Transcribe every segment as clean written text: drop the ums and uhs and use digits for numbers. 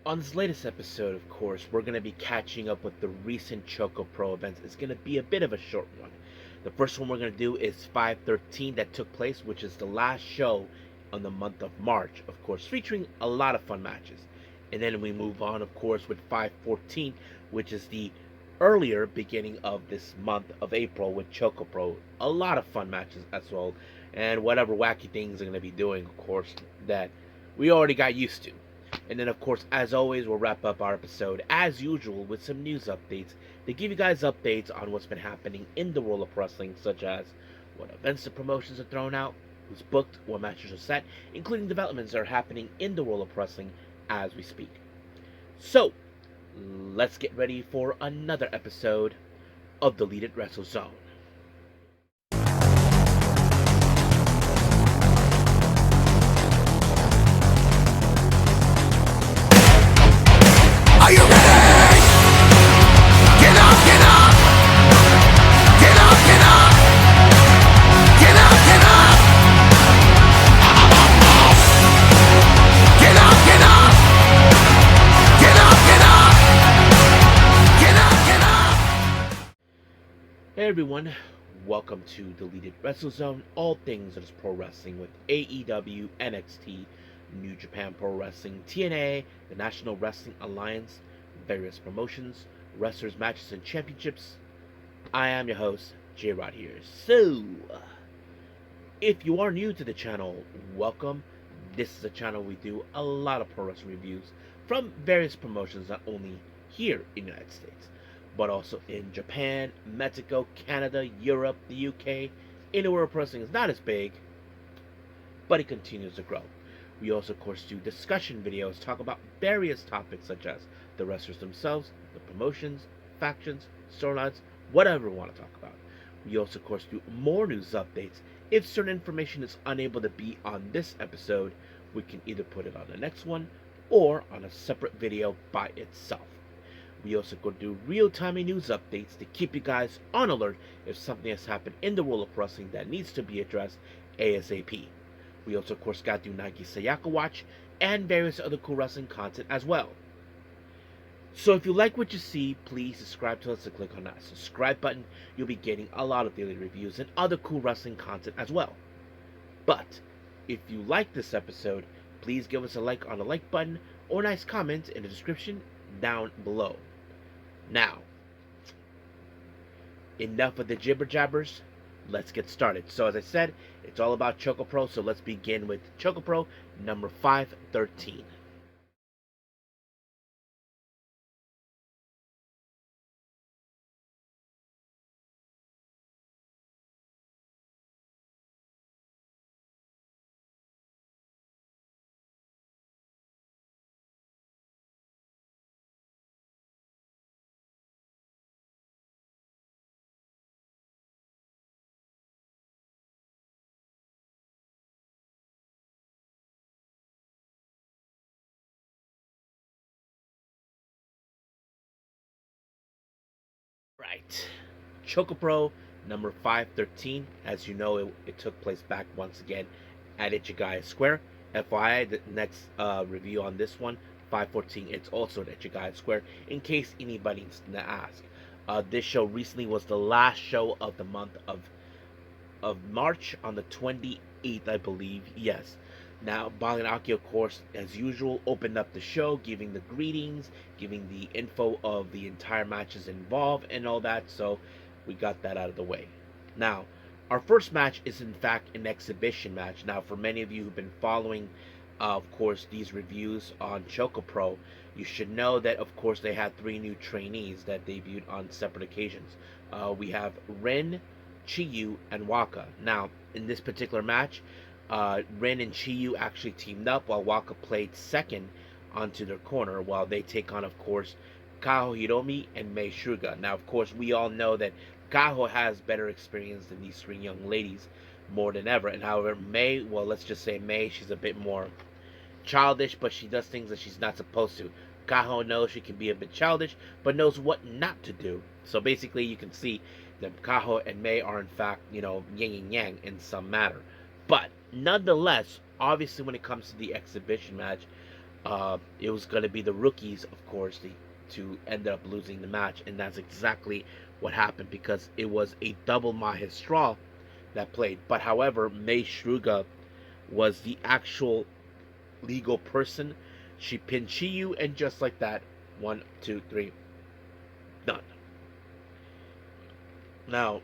On this latest episode, of course, we're going to be catching up with the recent ChocoPro events. It's going to be a bit of a short one. The first one we're going to do is 513 that took place, which is the last show on the month of March, of course, featuring a lot of fun matches. And then we move on, of course, with 514, which is the earlier beginning of this month of April with ChocoPro. A lot of fun matches as well, and whatever wacky things they're going to be doing, of course, that we already got used to. And then, of course, as always, we'll wrap up our episode, as usual, with some news updates to give you guys updates on what's been happening in the world of wrestling, such as what events the promotions are thrown out, who's booked, what matches are set, including developments that are happening in the world of wrestling as we speak. So, let's get ready for another episode of Deleted Wrestle Zone. Are you ready? Get up, get up! Get up, get up! Get up, get up! Get up, get up! Get up, get up! Get up, get up! Hey everyone, welcome to Deleted Wrestle Zone, all things that is pro wrestling with AEW, NXT, New Japan Pro Wrestling, TNA, the National Wrestling Alliance, various promotions, wrestlers, matches, and championships. I am your host, J-Rod here. So, if you are new to the channel, welcome. This is a channel we do a lot of pro wrestling reviews from various promotions, not only here in the United States, but also in Japan, Mexico, Canada, Europe, the UK, anywhere pro wrestling is not as big, but it continues to grow. We also, of course, do discussion videos, talk about various topics such as the wrestlers themselves, the promotions, factions, storylines, whatever we want to talk about. We also, of course, do more news updates. If certain information is unable to be on this episode, we can either put it on the next one or on a separate video by itself. We also go do real-time news updates to keep you guys on alert if something has happened in the world of wrestling that needs to be addressed ASAP. We also, of course, got to do Nike Sayaka Watch and various other cool wrestling content as well. So if you like what you see, please subscribe to us and click on that subscribe button. You'll be getting a lot of daily reviews and other cool wrestling content as well. But if you like this episode, please give us a like on the like button or a nice comment in the description down below. Now, enough of the jibber jabbers. Let's get started. So as I said, it's all about ChocoPro, so let's begin with ChocoPro number 513. Right. ChocoPro number 513. As you know, it took place back once again at Ichigaya Square. FYI, the next review on this one, 514, it's also at Ichigaya Square, in case anybody's to ask. This show recently was the last show of the month of March on the 28th, I believe. Yes. Now, Balinaki, of course, as usual, opened up the show, giving the greetings, giving the info of the entire matches involved, and all that, so we got that out of the way. Now, our first match is, in fact, an exhibition match. Now, for many of you who've been following, of course, these reviews on ChocoPro, you should know that, of course, they had 3 new trainees that debuted on separate occasions. We have Ren, Chiyu, and Waka. Now, in this particular match, Ren and Chiyu actually teamed up while Waka played second onto their corner while they take on, of course, Kaho Hiromi and Mei Suga. Now, of course, we all know that Kaho has better experience than these 3 young ladies more than ever. And however, Mei, well, let's just say Mei, she's a bit more childish, but she does things that she's not supposed to. Kaho knows she can be a bit childish, but knows what not to do. So basically, you can see that Kaho and Mei are, in fact, yin and yang in some matter. But nonetheless, obviously, when it comes to the exhibition match, It was going to be the rookies, of course, to end up losing the match, and that's exactly what happened because it was a double Mahe straw that played. But however, Mei Shruga was the actual legal person. She pinned Chiyu, and just like that, 1, 2, 3, done. Now,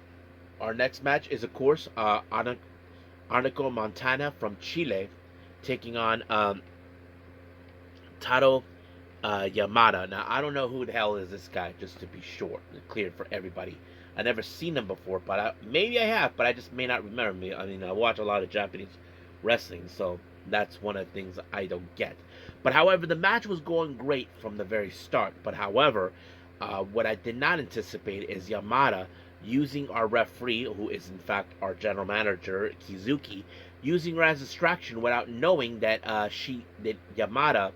our next match is, of course, Arnico Montana from Chile taking on Taro Yamada. Now, I don't know who the hell is this guy, just to be short and clear for everybody. I never seen him before, but maybe I have, but I just may not remember me. I mean, I watch a lot of Japanese wrestling, so that's one of the things I don't get. But however, the match was going great from the very start. But however, what I did not anticipate is Yamada using our referee, who is in fact our general manager Kizuki, using her as a distraction without knowing that that Yamada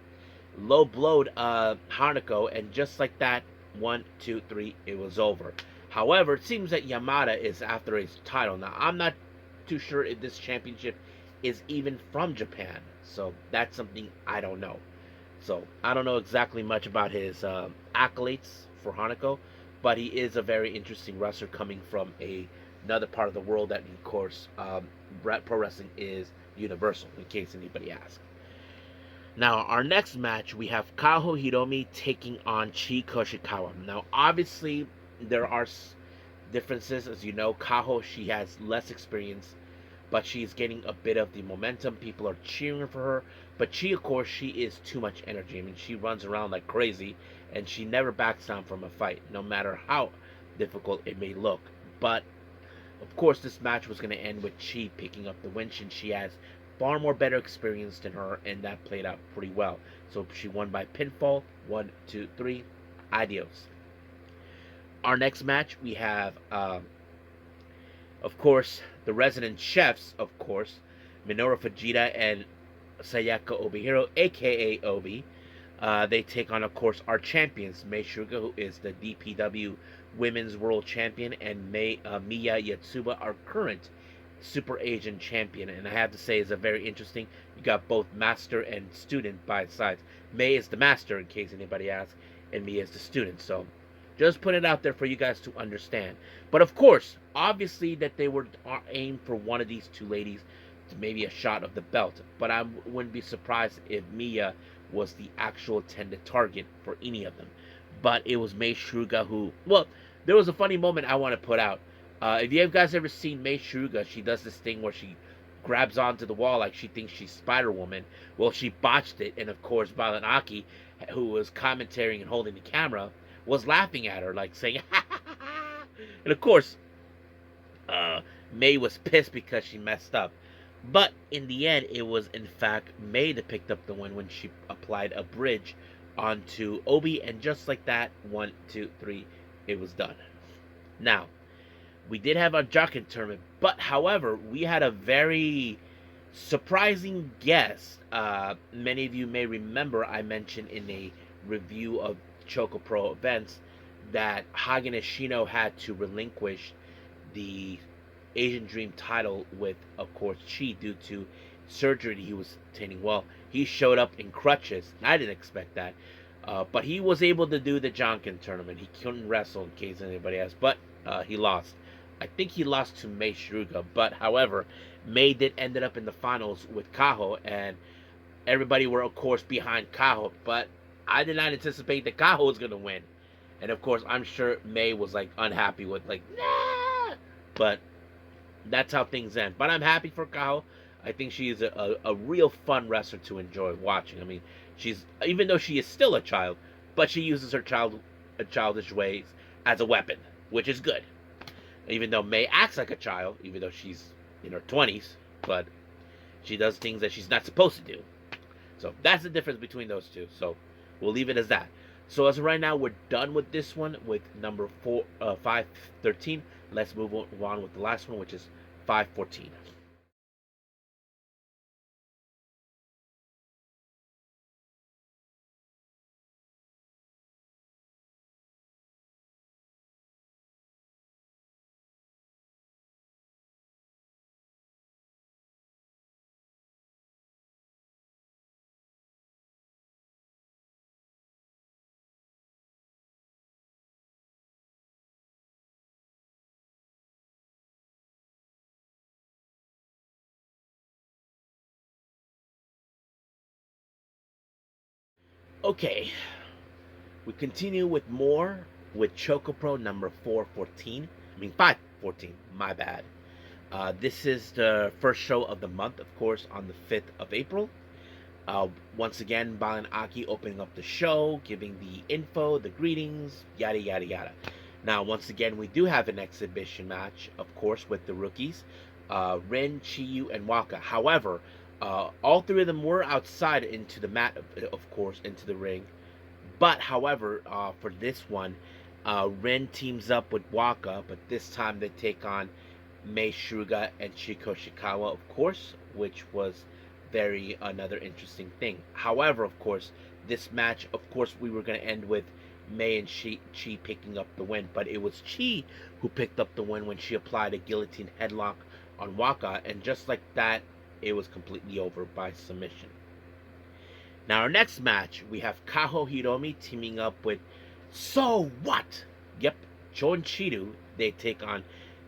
low blowed Hanako, and just like that, 1, 2, 3, it was over. However, it seems that Yamada is after his title. Now, I'm not too sure if this championship is even from Japan, so that's something I don't know. So, I don't know exactly much about his accolades for Hanako, but he is a very interesting wrestler coming from another part of the world that, of course, pro wrestling is universal, in case anybody asks. Now, our next match, we have Kaho Hiromi taking on Chi Koshikawa. Now, obviously, there are differences. As you know, Kaho, she has less experience, but she's getting a bit of the momentum. People are cheering for her. But Chi, of course, she is too much energy. I mean, she runs around like crazy, and she never backs down from a fight, no matter how difficult it may look. But of course, this match was going to end with Chi picking up the win, since she has far more better experience than her, and that played out pretty well. So she won by pinfall. 1, 2, 3, adios. Our next match, we have, of course, the resident chefs, of course, Minoru Fujita and Sayaka Obihiro, aka Obi. They take on, of course, our champions, Mei Suga, who is the DPW Women's World Champion, and Miya Yatsuba, our current Super Asian Champion. And I have to say, it's a very interesting. You got both master and student by sides. Mei is the master, in case anybody asks, and Miya is the student. So just put it out there for you guys to understand. But of course, obviously that they were aimed for one of these two ladies to maybe a shot of the belt. But I wouldn't be surprised if Miya was the actual intended target for any of them. But it was Mei Shruga who, well, there was a funny moment I want to put out. If you guys ever seen Mei Shruga, she does this thing where she grabs onto the wall like she thinks she's Spider-Woman. Well, she botched it, and of course, Balanaki, who was commentating and holding the camera, was laughing at her, like saying, ha ha ha ha. And of course, May was pissed because she messed up. But in the end, it was in fact May that picked up the win when she applied a bridge onto Obi, and just like that, 1, 2, 3, it was done. Now, we did have our Jokin tournament, but however, we had a very surprising guest. Many of you may remember I mentioned in a review of ChocoPro events that Hagen Ishino had to relinquish the Asian Dream title with, of course, Chi due to surgery he was obtaining. Well, he showed up in crutches. I didn't expect that. But he was able to do the Jonkin tournament. He couldn't wrestle, in case anybody asks, but he lost. I think he lost to Mei Shruga, but however, Mei did ended up in the finals with Kaho, and everybody were, of course, behind Kaho, but I did not anticipate that Kaho was going to win. And of course, I'm sure Mei was like unhappy with like, nah! But that's how things end. But I'm happy for Kaho. I think she is a real fun wrestler to enjoy watching. I mean, she's, even though she is still a child, but she uses her childish ways as a weapon, which is good. Even though May acts like a child, even though she's in her 20s, but she does things that she's not supposed to do. So that's the difference between those two. So we'll leave it as that. So as of right now, we're done with this one with number 513. Let's move on with the last one, which is 514. Okay, we continue with more with ChocoPro number 414. I mean 514. My bad. This is the first show of the month, of course, on the 5th of April. Once again, Balan Aki opening up the show, giving the info, the greetings, yada yada yada. Now, once again, we do have an exhibition match, of course, with the rookies, Rin, Chiyu, and Waka. However, all three of them were outside into the mat, of course, into the ring. But, however, for this one, Rin teams up with Waka, but this time they take on Mei Suruga and Chiko Shikawa, of course, which was very another interesting thing. However, of course, this match, of course, we were going to end with Mei and Chi picking up the win, but it was Chi who picked up the win when she applied a guillotine headlock on Waka, and just like that, it was completely over by submission. Now, our next match, we have Kaho Hiromi teaming up with So What? Yep, Cho and Chidu. They take on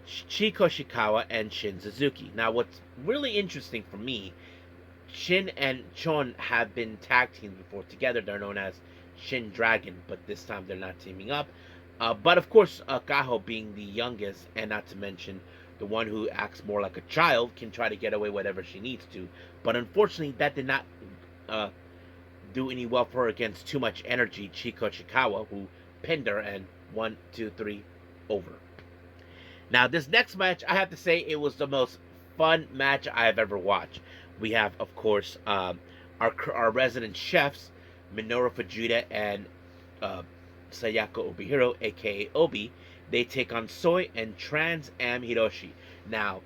Chiko Shikawa and Shin Suzuki. Now, what's really interesting for me, Shin and Chon have been tag teams before together. They're known as Shin Dragon, but this time they're not teaming up. But of course, Kaho being the youngest, and not to mention the one who acts more like a child, can try to get away whatever she needs to. But unfortunately, that did not do any well for her against too much energy Chiko Shikawa, who pinned her, and 1, 2, 3, over. Now, this next match, I have to say, it was the most fun match I have ever watched. We have, of course, our resident chefs, Minoru Fujita and Sayako Obihiro, aka Obi. They take on Soy and Trans Am Hiroshi. Now,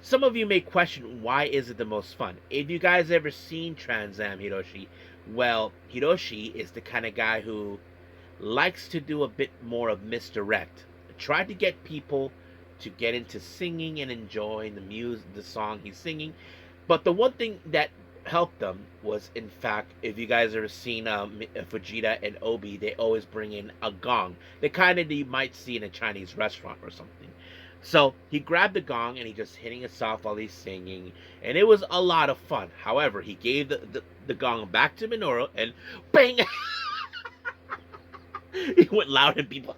some of you may question, why is it the most fun? If you guys ever seen Trans Am Hiroshi, well, Hiroshi is the kind of guy who likes to do a bit more of misdirect. Try to get people to get into singing and enjoying the song he's singing. But the one thing that helped them was, in fact, if you guys ever seen Fujita and Obi, they always bring in a gong. The kind of you might see in a Chinese restaurant or something. So he grabbed the gong and he just hitting it off while he's singing, and it was a lot of fun. However, he gave the gong back to Minoru, and bang! He went loud and people.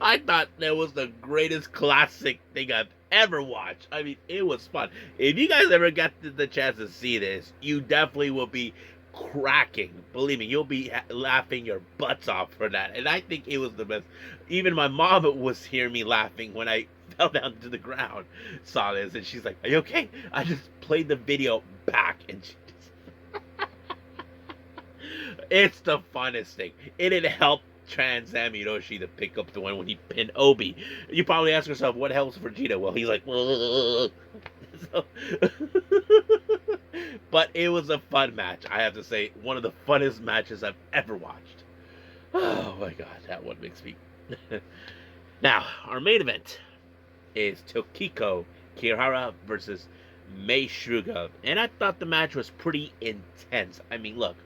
I thought that was the greatest classic thing I've ever watched. I mean, it was fun. If you guys ever got the chance to see this, you definitely will be cracking. Believe me, you'll be laughing your butts off for that. And I think it was the best. Even my mom was hearing me laughing when I fell down to the ground, saw this, and she's like, "Are you okay?" I just played the video back, and she just... It's the funnest thing. It helped Trans Am Hiroshi to pick up the one when he pinned Obi. You probably ask yourself, what helps Vegeta? Well, he's like, so, but it was a fun match. I have to say, one of the funnest matches I've ever watched. Oh my god, that one makes me... Now, our main event is Tokiko Kirihara versus Mei Suruga. And I thought the match was pretty intense. I mean, look,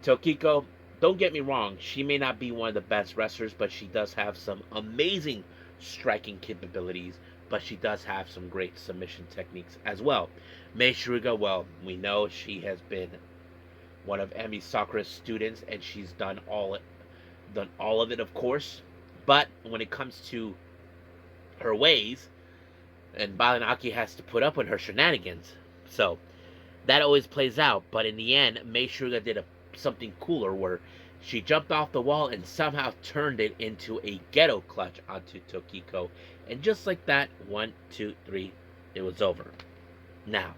Tokiko, don't get me wrong, she may not be one of the best wrestlers, but she does have some amazing striking capabilities, but she does have some great submission techniques as well. Mei Suruga, well, we know she has been one of Emi Sakura's students, and she's done all of it, of course. But when it comes to her ways, and Balanaki has to put up with her shenanigans. So, that always plays out. But in the end, Mei Suruga did something cooler where she jumped off the wall and somehow turned it into a ghetto clutch onto Tokiko. And just like that, 1, 2, 3, it was over. Now,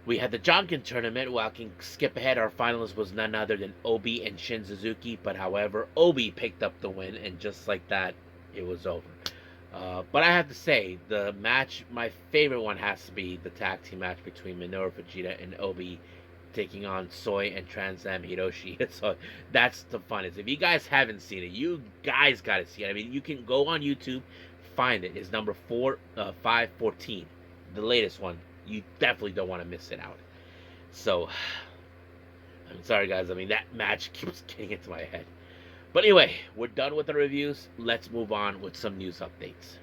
we had the Jonkin tournament. Well, I can skip ahead. Our finalist was none other than Obi and Shin Suzuki. But however, Obi picked up the win. And just like that, it was over. But I have to say, the match, my favorite one has to be the tag team match between Minoru Fujita and Obi taking on Soy and Trans Am Hiroshi. So that's the funnest. If you guys haven't seen it, you guys gotta see it. I mean, you can go on YouTube, find it. It's number 514, the latest one. You definitely don't want to miss it out. So, I'm sorry guys, I mean, that match keeps getting into my head. But anyway, we're done with the reviews. Let's move on with some news updates.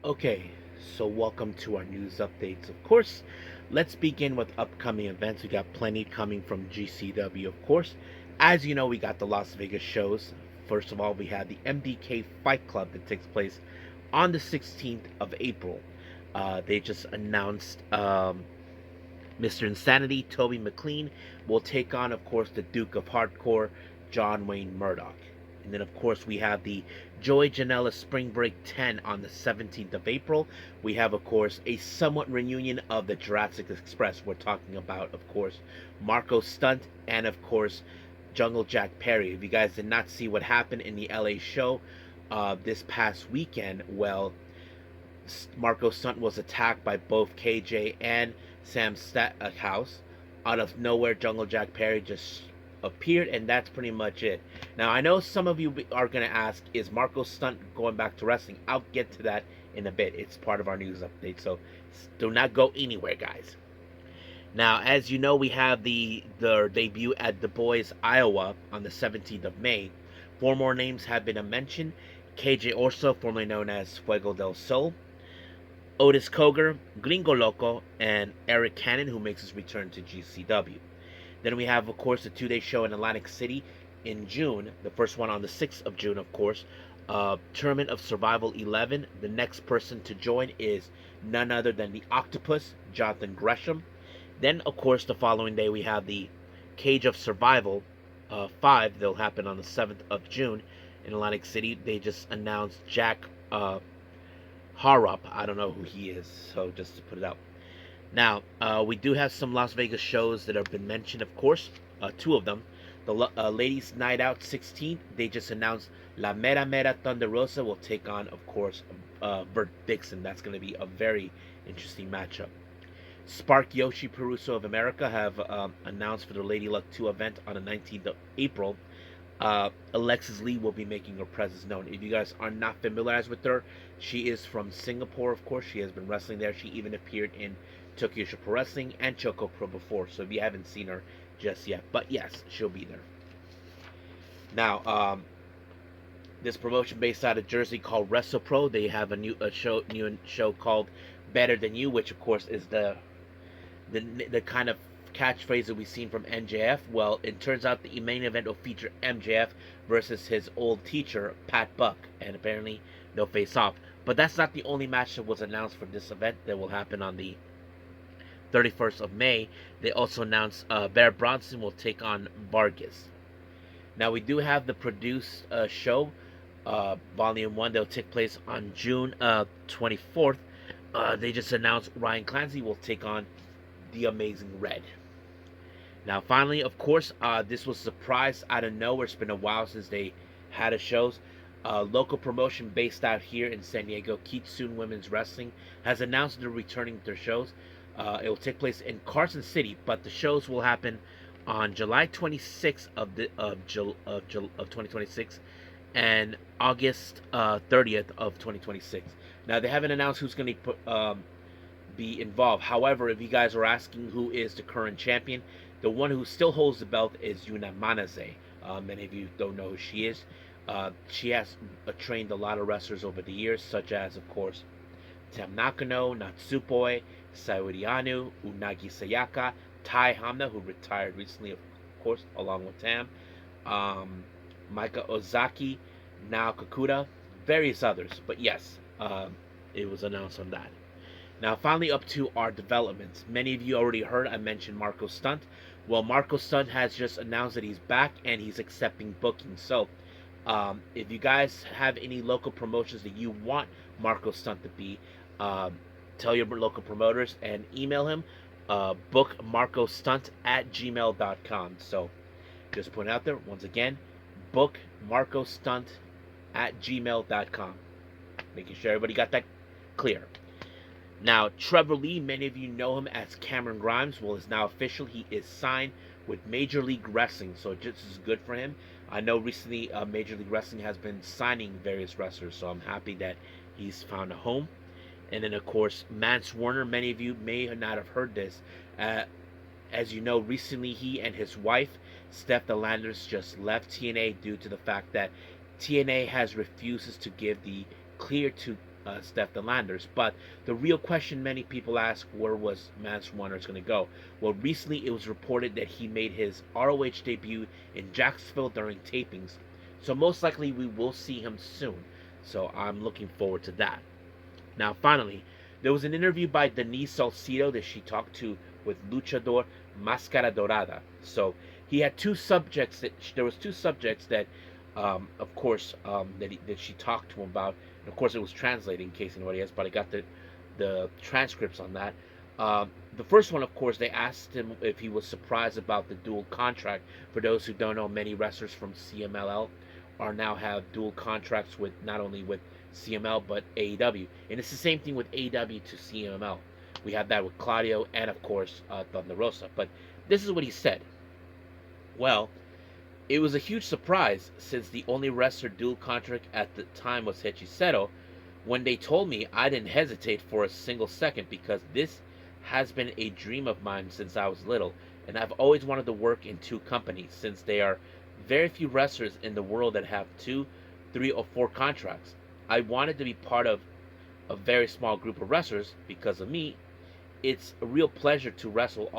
Okay, so welcome to our news updates. Of course, let's begin with upcoming events. We got plenty coming from GCW, of course. As you know, we got the Las Vegas shows. First of all, we had the MDK Fight Club that takes place on the 16th of April. They just announced Mr. Insanity, Toby McLean, will take on, of course, the Duke of Hardcore, John Wayne Murdoch. And then, of course, we have the Joey Janela Spring Break 10 on the 17th of April. We have, of course, a somewhat reunion of the Jurassic Express. We're talking about, of course, Marko Stunt and, of course, Jungle Jack Perry. If you guys did not see what happened in the LA show this past weekend, well, Marko Stunt was attacked by both KJ and Sam Stackhouse. Out of nowhere, Jungle Jack Perry just appeared, and that's pretty much it. Now, I know some of you are going to ask, is Marko Stunt going back to wrestling? I'll get to that in a bit. It's part of our news update, so do not go anywhere, guys. Now, as you know, we have their debut at The Boys, Iowa on the 17th of May. Four more names have been mentioned. KJ Orso, formerly known as Fuego del Sol, Otis Koger, Gringo Loco, and Eric Cannon, who makes his return to GCW. Then we have, of course, a two-day show in Atlantic City in June. The first one on the 6th of June, of course. Tournament of Survival 11. The next person to join is none other than the Octopus, Jonathan Gresham. Then, of course, the following day we have the Cage of Survival 5. They'll happen on the 7th of June in Atlantic City. They just announced Jack Harrop. I don't know who he is, so just to put it out. Now, we do have some Las Vegas shows that have been mentioned, of course. Two of them. The Ladies Night Out 16th, they just announced La Mera Mera Thunder Rosa will take on, of course, Vert Dixon. That's going to be a very interesting matchup. Spark Joshi Puroresu of America have announced for the Lady Luck 2 event on the 19th of April. Alexis Lee will be making her presence known. If you guys are not familiarized with her, she is from Singapore, of course. She has been wrestling there. She even appeared in Tokyo Pro Wrestling and ChocoPro before, so if you haven't seen her just yet, but yes, she'll be there. Now, this promotion based out of Jersey called WrestlePro, they have a new show called Better Than You, which of course is the kind of catchphrase that we've seen from MJF. Well, it turns out the main event will feature MJF versus his old teacher, Pat Buck, and apparently they'll face off. But that's not the only match that was announced for this event that will happen on the 31st of May. They also announced Bear Bronson will take on Vargas. Now, we do have the produced show, Volume 1, that will take place on June 24th. They just announced Ryan Clancy will take on The Amazing Red. Now, finally, of course, this was a surprise out of nowhere. It's been a while since they had a shows. Local promotion based out here in San Diego, Kitsune Women's Wrestling, has announced they're returning to their shows. It will take place in Carson City, but the shows will happen on July 26th of 2026 and August 30th of 2026. Now, they haven't announced who's going to be involved. However, if you guys are asking who is the current champion, the one who still holds the belt is Yuna Manaze. Many of you don't know who she is. She has trained a lot of wrestlers over the years, such as, of course, Tam Nakano, Natsupoi, Sayuri Anu, Unagi Sayaka, Tai Hamna, who retired recently, of course, along with Tam, Maika Ozaki, Nao Kakuta, various others. But yes, it was announced on that. Now, finally, up to our developments. Many of you already heard I mentioned Marko Stunt. Well, Marko Stunt has just announced that he's back and he's accepting bookings. So, if you guys have any local promotions that you want Marko Stunt to be, tell your local promoters and email him, bookmarkostunt@gmail.com. So, just put it out there, once again, bookmarkostunt@gmail.com. Making sure everybody got that clear. Now, Trevor Lee, many of you know him as Cameron Grimes. Well, it's now official. He is signed with Major League Wrestling, so just is good for him. I know recently Major League Wrestling has been signing various wrestlers, so I'm happy that he's found a home. And then, of course, Mance Warner. Many of you may not have heard this. As you know, recently he and his wife, Steph Delanders, just left TNA due to the fact that TNA has refuses to give the clear to Steph the Landers. But the real question many people ask, where was Mance Warner going to go? Well, recently it was reported that he made his ROH debut in Jacksonville during tapings. So most likely we will see him soon. So I'm looking forward to that. Now, finally, there was an interview by Denise Salcido that she talked to with luchador Mascara Dorada. So he had two subjects there was two subjects that, of course, that she talked to him about. And of course, it was translated in case anybody else, but I got the transcripts on that. The first one, of course, they asked him if he was surprised about the dual contract. For those who don't know, many wrestlers from CMLL are now have dual contracts with not only with CML but AEW, and it's the same thing with AEW to CML. We have that with Claudio and of course Thunder Rosa. But this is what he said. Well, it was a huge surprise since the only wrestler dual contract at the time was Hechicero. When they told me, I didn't hesitate for a single second because this has been a dream of mine since I was little, and I've always wanted to work in two companies since there are very few wrestlers in the world that have 2, 3, or 4 contracts. I wanted to be part of a very small group of wrestlers because of me. It's a real pleasure to wrestle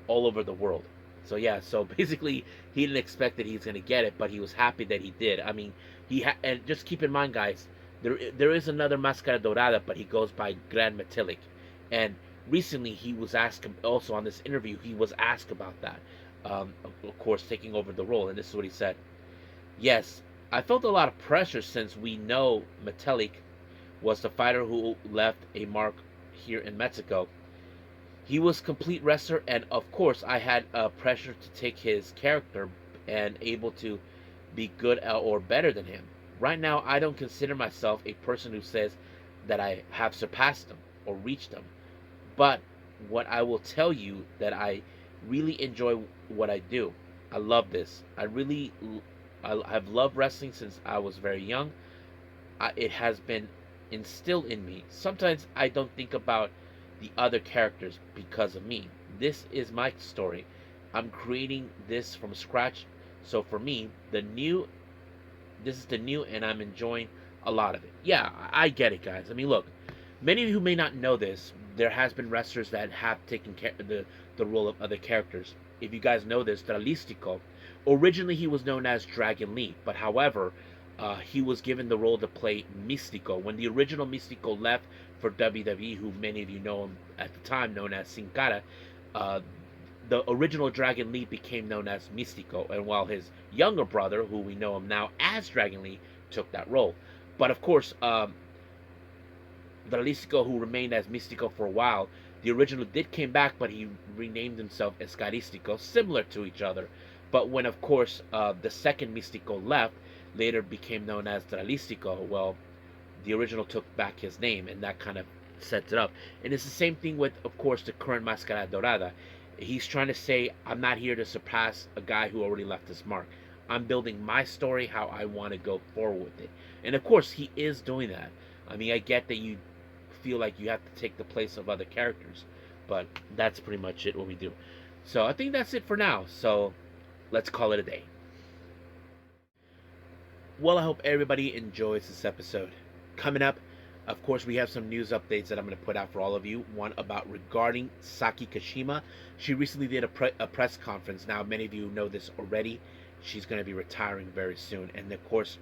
all over the world. So yeah, so basically he didn't expect that he's going to get it, but he was happy that he did. I mean, and just keep in mind, guys, there is another Mascara Dorada, but he goes by Gran Metalik. And recently he was asked, also on this interview, he was asked about that. Of course, taking over the role, and this is what he said. Yes, I felt a lot of pressure since we know Metalik was the fighter who left a mark here in Mexico. He was complete wrestler, and of course I had pressure to take his character and able to be good or better than him. Right now, I don't consider myself a person who says that I have surpassed him or reached him. But what I will tell you that I really enjoy what I do. I love this. I've loved wrestling since I was very young. It has been instilled in me. Sometimes I don't think about the other characters because of me. This is my story. I'm creating this from scratch. So for me, this is the new, and I'm enjoying a lot of it. Yeah, I get it, guys. I mean, look, many of you may not know this. There has been wrestlers that have taken the role of other characters. If you guys know this, Dralistico, originally he was known as Dragon Lee, but however, he was given the role to play Mystico. When the original Mystico left for WWE, who many of you know him at the time, known as Sin Cara, the original Dragon Lee became known as Mystico, and while his younger brother, who we know him now as Dragon Lee, took that role. But of course, Dralistico, who remained as Mystico for a while, the original did came back, but he renamed himself Escaristico, similar to each other. But when, of course, the second Mystico left, later became known as Dralistico, well, the original took back his name, and that kind of sets it up. And it's the same thing with, of course, the current Mascara Dorada. He's trying to say, I'm not here to surpass a guy who already left his mark. I'm building my story how I want to go forward with it. And of course, he is doing that. I mean, I get that you feel like you have to take the place of other characters, but that's pretty much it what we do. So I think that's it for now. So let's call it a day. Well, I hope everybody enjoys this episode. Coming up, of course, we have some news updates that I'm going to put out for all of you. One about regarding Saki Kashima. She recently did a press conference. Now, many of you know this already. She's going to be retiring very soon. And of course,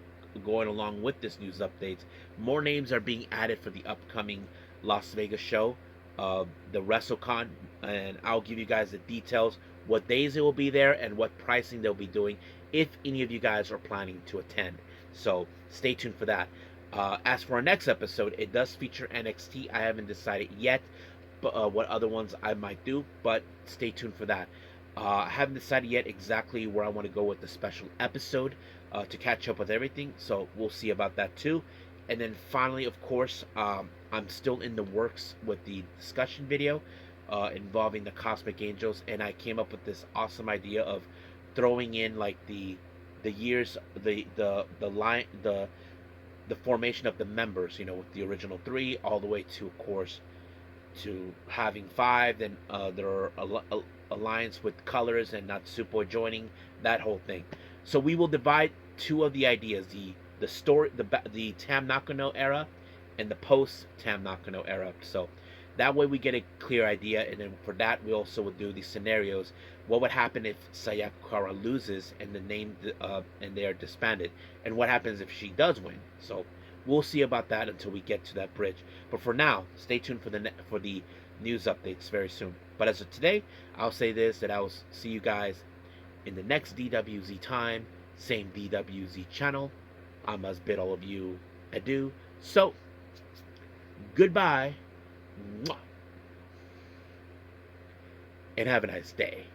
going along with this news updates, more names are being added for the upcoming Las Vegas show, the WrestleCon, and I'll give you guys the details, what days it will be there, and what pricing they'll be doing, if any of you guys are planning to attend. So stay tuned for that. As for our next episode, it does feature NXT. I haven't decided yet what other ones I might do, but stay tuned for that. I haven't decided yet exactly where I want to go with the special episode to catch up with everything, so we'll see about that too. And then finally, of course, I'm still in the works with the discussion video involving the Cosmic Angels, and I came up with this awesome idea of throwing in like the years, the formation of the members, you know, with the original 3 all the way to, of course, to having 5. Then there are alliance with Colors and Natsupo joining, that whole thing. So we will divide 2 of the ideas: the story, the Tam Nakano era, in the post Tam Nakano era. So that way we get a clear idea, and then for that we also would do the scenarios. What would happen if Sayakara loses and the name and they are disbanded, and what happens if she does win? So we'll see about that until we get to that bridge. But for now, stay tuned for the news updates very soon. But as of today, I'll say this, that I will see you guys in the next DWZ time, same DWZ channel. I must bid all of you adieu. So, goodbye, and have a nice day.